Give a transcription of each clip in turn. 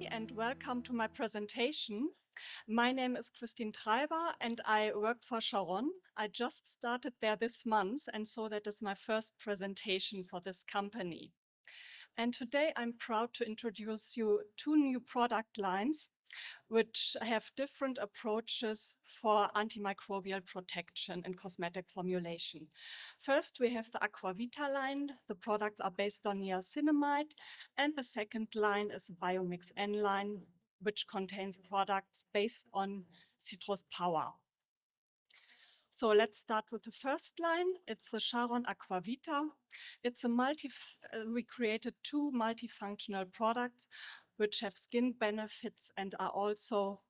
And welcome to my presentation. My name is Kristin Treiber and I work for Sharon. I just started there this month, and so that is my first presentation for this company. And today I'm proud to introduce you two new product lines which have different approaches for antimicrobial protection in cosmetic formulation. First, we have the Aquavita line. The products are based on niacinamide. And the second line is the Biomix N line, which contains products based on citrus power. So let's start with the first line. It's the Sharon Aquavita. We created two multifunctional products which have skin benefits and are also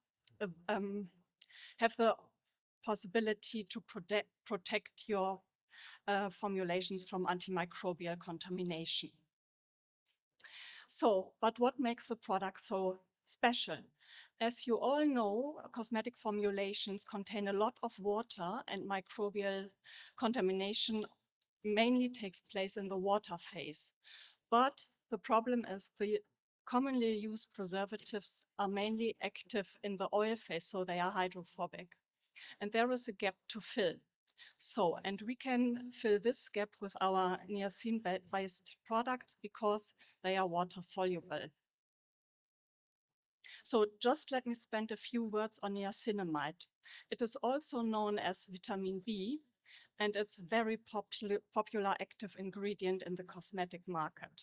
have the possibility to protect your formulations from antimicrobial contamination. So, but what makes the product so special? As you all know, cosmetic formulations contain a lot of water, and microbial contamination mainly takes place in the water phase. But the problem is the commonly used preservatives are mainly active in the oil phase, so they are hydrophobic. And there is a gap to fill. So, and we can fill this gap with our niacin-based products because they are water soluble. So just let me spend a few words on niacinamide. It is also known as vitamin B, and it's a very popular active ingredient in the cosmetic market.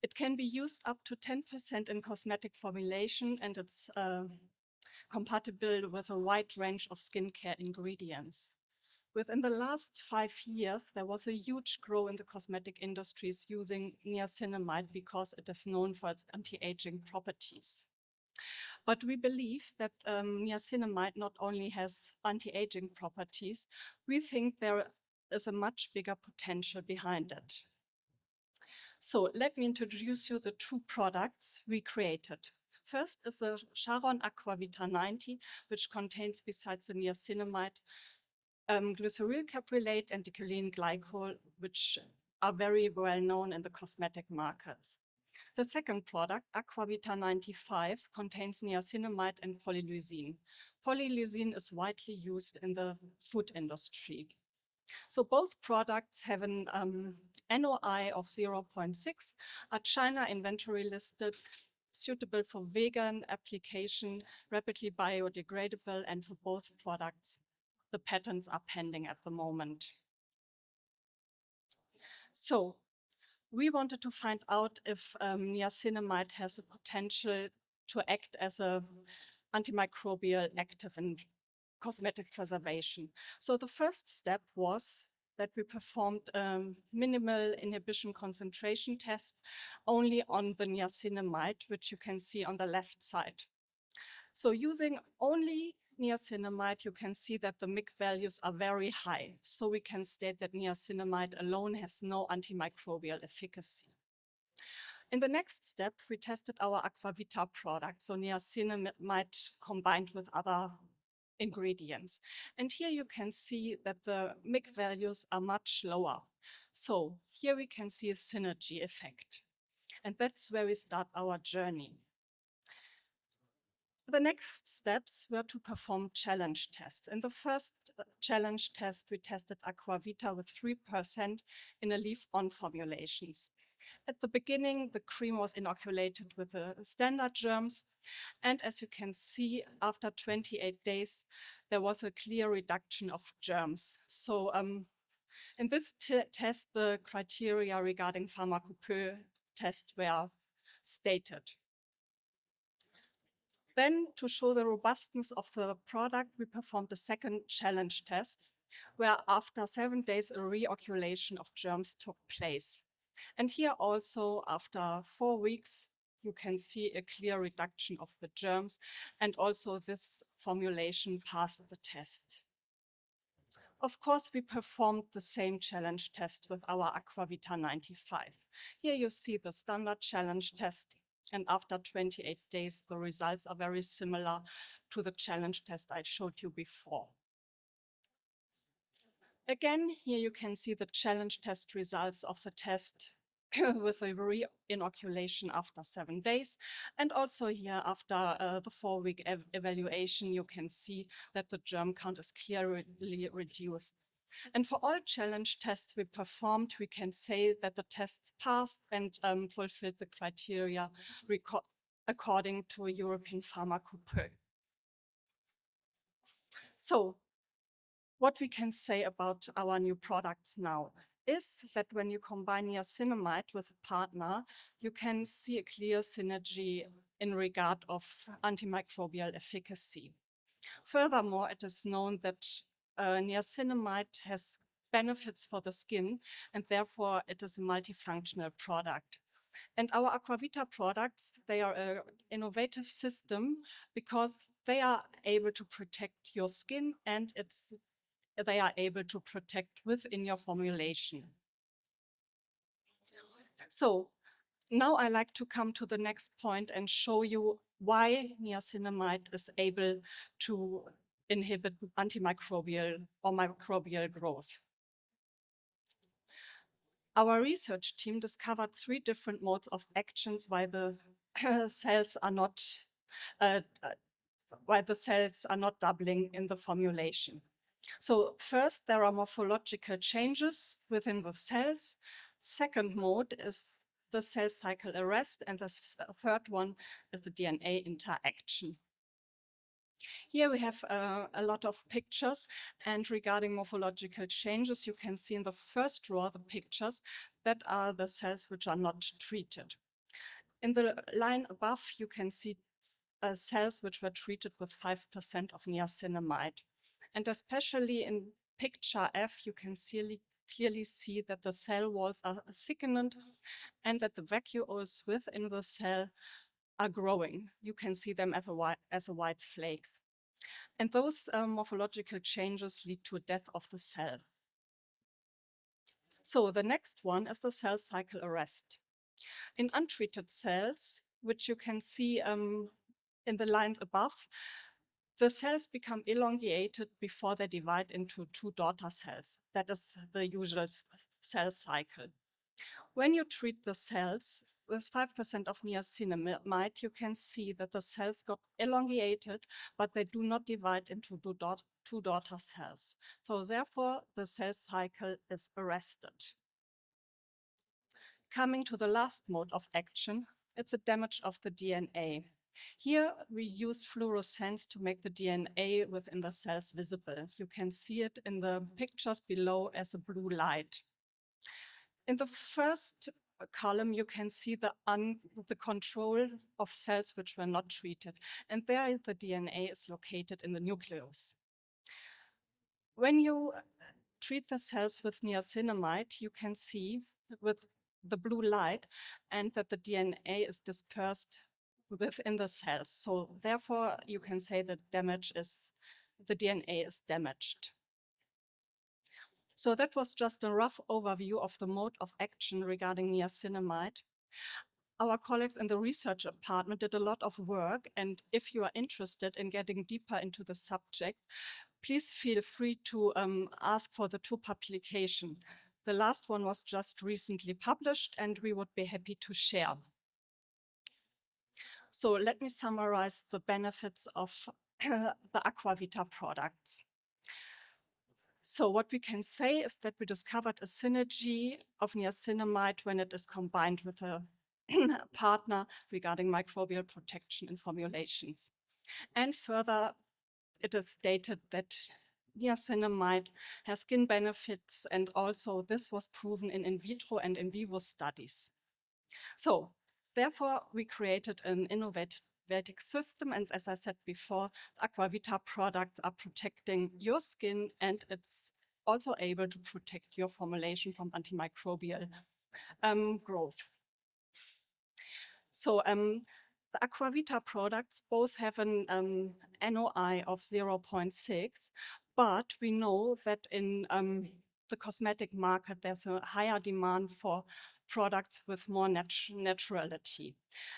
It can be used up to 10% in cosmetic formulation, and it's compatible with a wide range of skincare ingredients. Within the last 5 years, there was a huge growth in the cosmetic industries using niacinamide because it is known for its anti-aging properties. But we believe that niacinamide not only has anti-aging properties, we think there is a much bigger potential behind it. So let me introduce you the two products we created. First is the Sharon Aquavita 90, which contains, besides the niacinamide, glyceryl caprylate and dicoylene glycol, which are very well known in the cosmetic markets. The second product, Aquavita 95, contains niacinamide and polyleucine. Polyleucine is widely used in the food industry. So both products have an NOI of 0.6, are China inventory listed, suitable for vegan application, rapidly biodegradable, and for both products, the patents are pending at the moment. So we wanted to find out if niacinamide has a potential to act as an antimicrobial active in cosmetic preservation. So the first step was that we performed a minimal inhibition concentration test only on the niacinamide, which you can see on the left side. So using only niacinamide, you can see that the MIC values are very high. So we can state that niacinamide alone has no antimicrobial efficacy. In the next step, we tested our Aquavita product, so niacinamide combined with other ingredients. And here you can see that the MIC values are much lower. So here we can see a synergy effect. And that's where we start our journey. The next steps were to perform challenge tests. In the first challenge test, we tested Aquavita with 3% in a leaf-on formulations. At the beginning, the cream was inoculated with the standard germs. And as you can see, after 28 days, there was a clear reduction of germs. So in this test, the criteria regarding pharmacopoeia test were stated. Then, to show the robustness of the product, we performed a second challenge test, where after 7 days, a reoculation of germs took place. And here also, after 4 weeks, you can see a clear reduction of the germs, and also this formulation passed the test. Of course, we performed the same challenge test with our Aquavita 95. Here you see the standard challenge test, and after 28 days, the results are very similar to the challenge test I showed you before. Again, here you can see the challenge test results of the test with a re-inoculation after 7 days. And also here, after the 4-week evaluation, you can see that the germ count is clearly reduced. And for all challenge tests we performed, we can say that the tests passed and fulfilled the criteria according to European Pharmacopoeia. So what we can say about our new products now is that when you combine niacinamide with a partner, you can see a clear synergy in regard of antimicrobial efficacy. Furthermore, it is known that niacinamide has benefits for the skin, and therefore it is a multifunctional product. And our Aquavita products, they are an innovative system because they are able to protect your skin, and they are able to protect within your formulation. So now I like to come to the next point and show you why niacinamide is able to inhibit antimicrobial or microbial growth. Our research team discovered 3 different modes of actions why the cells are not doubling in the formulation. So first, there are morphological changes within the cells. Second mode is the cell cycle arrest, and the third one is the DNA interaction. Here we have a lot of pictures, and regarding morphological changes, you can see in the first row the pictures that are the cells which are not treated. In the line above, you can see cells which were treated with 5% of niacinamide. And especially in picture F, you can clearly see that the cell walls are thickened and that the vacuoles within the cell are growing. You can see them as a white flakes. And those morphological changes lead to death of the cell. So the next one is the cell cycle arrest. In untreated cells, which you can see in the lines above, the cells become elongated before they divide into 2 daughter cells. That is the usual cell cycle. When you treat the cells with 5% of niacinamide, you can see that the cells got elongated, but they do not divide into 2 daughter cells. So therefore, the cell cycle is arrested. Coming to the last mode of action, it's a damage of the DNA. Here we use fluorescence to make the DNA within the cells visible. You can see it in the pictures below as a blue light. In the first column, you can see the control of cells which were not treated, and there the DNA is located in the nucleus. When you treat the cells with niacinamide, you can see with the blue light and that the DNA is dispersed within the cells. So therefore, you can say that the DNA is damaged. So that was just a rough overview of the mode of action regarding niacinamide. Our colleagues in the research department did a lot of work, and if you are interested in getting deeper into the subject, please feel free to ask for the 2 publications. The last one was just recently published, and we would be happy to share. So let me summarize the benefits of the Aquavita products. So what we can say is that we discovered a synergy of niacinamide when it is combined with a partner regarding microbial protection in formulations. And further, it is stated that niacinamide has skin benefits, and also this was proven in vitro and in vivo studies. So therefore, we created an innovative system, and as I said before, Aquavita products are protecting your skin, and it's also able to protect your formulation from antimicrobial growth. So the Aquavita products both have an NOI of 0.6, but we know that in the cosmetic market, there's a higher demand for products with more naturality.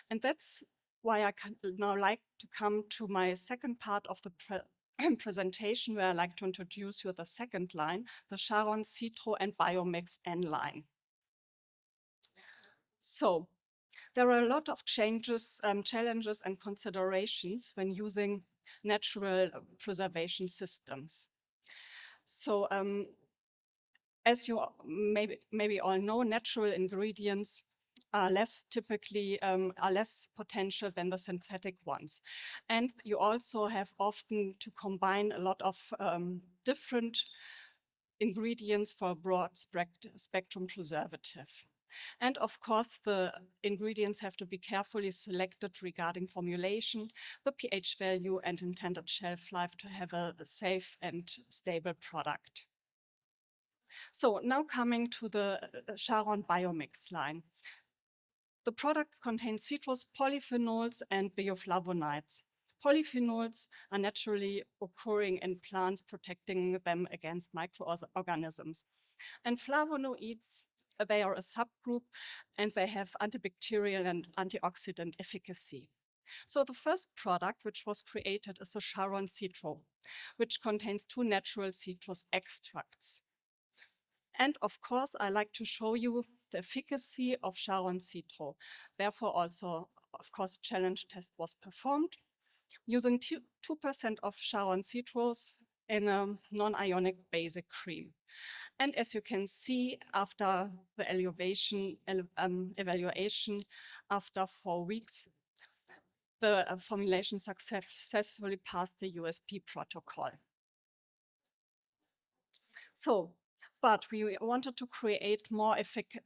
And that's why I now like to come to my second part of the presentation, where I like to introduce you the second line, the Sharon Citro and Biomix N line. So there are a lot of challenges and considerations when using natural preservation systems. So as you maybe all know, natural ingredients are less potential than the synthetic ones. And you also have often to combine a lot of different ingredients for a broad spectrum preservative. And of course, the ingredients have to be carefully selected regarding formulation, the pH value, and intended shelf life to have a safe and stable product. So now coming to the Sharon Biomix line. The products contain citrus polyphenols and bioflavonoids. Polyphenols are naturally occurring in plants, protecting them against microorganisms. And flavonoids, they are a subgroup and they have antibacterial and antioxidant efficacy. So the first product which was created is the Sharon Citro, which contains 2 natural citrus extracts. And of course, I like to show you the efficacy of Sharon Citro. Therefore, also, of course, a challenge test was performed using 2% of Sharon Citrus in a non-ionic basic cream. And as you can see, after the evaluation after 4 weeks, the formulation successfully passed the USP protocol. So, but we wanted to create more effective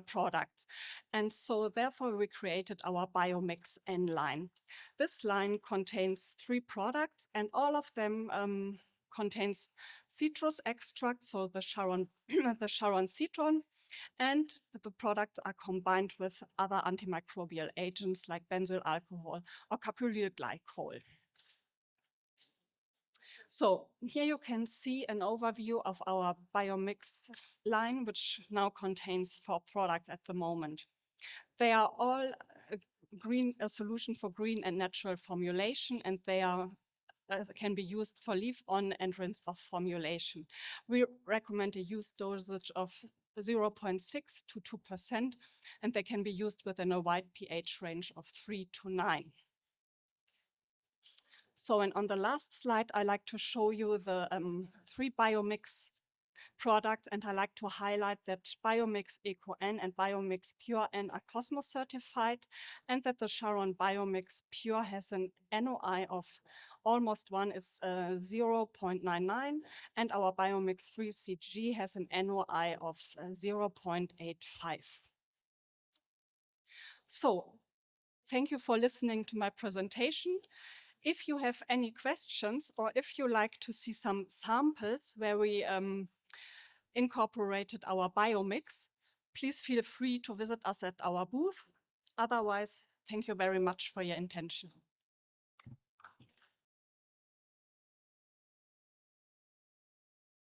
products. And so therefore we created our Biomix N line. This line contains 3 products and all of them contains citrus extract, so the Sharon, the Sharon citron, and the products are combined with other antimicrobial agents like benzyl alcohol or caprylyl glycol. So here you can see an overview of our Biomix line, which now contains 4 products at the moment. They are all a solution for green and natural formulation, and they are can be used for leave-on and rinse-off formulation. We recommend a use dosage of 0.6 to 2%, and they can be used within a wide pH range of 3 to 9. So, and on the last slide, I like to show you the 3 Biomix products, and I like to highlight that Biomix Eco-N and Biomix Pure-N are Cosmos certified, and that the Sharon Biomix Pure has an NOI of almost 1, it's 0.99, and our Biomix 3CG has an NOI of 0.85. So, thank you for listening to my presentation. If you have any questions or if you like to see some samples where we incorporated our Biomix, please feel free to visit us at our booth. Otherwise, thank you very much for your attention.